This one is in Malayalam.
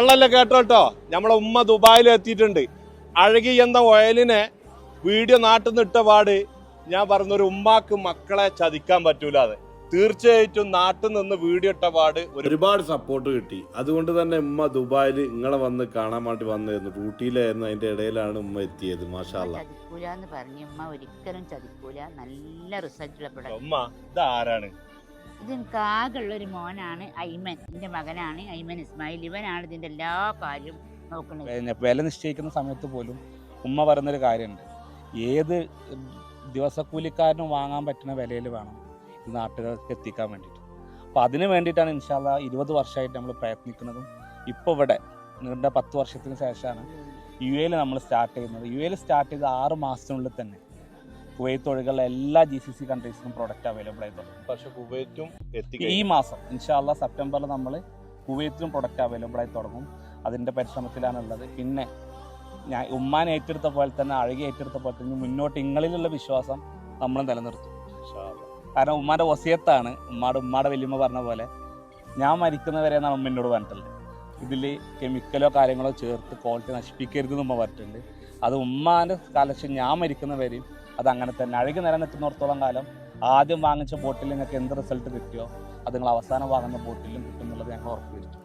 വെള്ളല്ലേ കേട്ടോട്ടോ, നമ്മളെ ഉമ്മ ദുബായിൽ എത്തിയിട്ടുണ്ട്. അഴകി എന്ന ഓയിലിനെ വീഡിയോ നാട്ടിൽ നിന്ന് ഇട്ട പാട് ഞാൻ പറഞ്ഞൊരു ഉമ്മാക്ക് മക്കളെ ചതിക്കാൻ പറ്റൂലാതെ. തീർച്ചയായിട്ടും നാട്ടിൽ നിന്ന് വീഡിയോ ഇട്ട പാട് ഒരുപാട് സപ്പോർട്ട് കിട്ടി. അതുകൊണ്ട് തന്നെ ഉമ്മ ദുബായിൽ നിങ്ങളെ വന്ന് കാണാൻ വേണ്ടി വന്നിരുന്നു. ഡ്യൂട്ടിയിലായിരുന്നു, അതിന്റെ ഇടയിലാണ് ഉമ്മ എത്തിയത്. മാഷാ അല്ലാ. ചതിക്കൂലെന്ന് പറഞ്ഞു ഉമ്മ, ഒരിക്കലും ചതിക്കൂല. നല്ല റിസൾട്ടുള്ള പ്രൊഡക്റ്റ്. ഉമ്മ ഇത് ആരാണ്? ഇത് എനിക്ക് ആകെയുള്ളൊരു മോനാണ് ഐമൻ, എൻ്റെ മകനാണ് ഐമൻ ഇസ്മായിൽ. ഇവനാണ് ഇതിൻ്റെ എല്ലാ കാര്യവും നോക്കുന്നത്. വില നിശ്ചയിക്കുന്ന സമയത്ത് പോലും ഉമ്മ പറയുന്നൊരു കാര്യമുണ്ട്, ഏത് ദിവസക്കൂലിക്കാരനും വാങ്ങാൻ പറ്റുന്ന വിലയിൽ വേണം ഇത് നാട്ടുകാർക്ക് എത്തിക്കാൻ വേണ്ടിയിട്ട്. അപ്പോൾ അതിന് വേണ്ടിയിട്ടാണ് ഇൻഷാ അല്ലാ 20 വർഷമായിട്ട് നമ്മൾ പ്രയത്നിക്കുന്നതും. ഇപ്പോൾ ഇവിടെ നീണ്ട 10 വർഷത്തിന് ശേഷമാണ് UAE നമ്മൾ സ്റ്റാർട്ട് ചെയ്യുന്നത്. UAE സ്റ്റാർട്ട് ചെയ്ത് 6 മാസത്തിനുള്ളിൽ തന്നെ കുവൈത്ത് ഒഴികെയുള്ള എല്ലാ GCC കൺട്രീസിലും പ്രോഡക്റ്റ് അവൈലബിൾ ആയി തുടങ്ങും. പക്ഷെ കുവൈറ്റും ഈ മാസം ഇൻഷാ അല്ലാ സെപ്റ്റംബറിൽ നമ്മൾ കുവൈത്തിലും പ്രൊഡക്റ്റ് അവൈലബിൾ ആയി തുടങ്ങും. അതിൻ്റെ പരിശ്രമത്തിലാണുള്ളത്. പിന്നെ ഞാൻ ഉമ്മാൻ ഏറ്റെടുത്ത പോലെ തന്നെ അഴകി ഏറ്റെടുത്ത പോലെ തന്നെ മുന്നോട്ട് ഇങ്ങളിലുള്ള വിശ്വാസം നമ്മൾ നിലനിർത്തും. കാരണം ഉമ്മാൻ്റെ വസിയത്താണ്. ഉമ്മാടെ വല്യമ്മ പറഞ്ഞ പോലെ ഞാൻ മരിക്കുന്നവരെ എന്നാണ് ഉമ്മ എന്നോട് പറഞ്ഞിട്ടുള്ളത്. ഇതിൽ കെമിക്കലോ കാര്യങ്ങളോ ചേർത്ത് ക്വാളിറ്റി നശിപ്പിക്കരുതെന്ന് ഉമ്മ പറഞ്ഞിട്ടുണ്ട്. അത് ഉമ്മാൻ്റെ കാലശം ഞാൻ മരിക്കുന്നവരെയും അത് അങ്ങനെ തന്നെ. അഴകി നിലനിർത്തുന്നിടത്തോളം കാലം ആദ്യം വാങ്ങിച്ച ബോട്ടിൽ നിങ്ങൾക്ക് എന്ത് റിസൾട്ട് കിട്ടിയോ അത് നിങ്ങൾ അവസാനം വാങ്ങുന്ന ബോട്ടിലും കിട്ടും എന്നുള്ളത് ഞങ്ങൾ ഉറപ്പുവരുത്തും.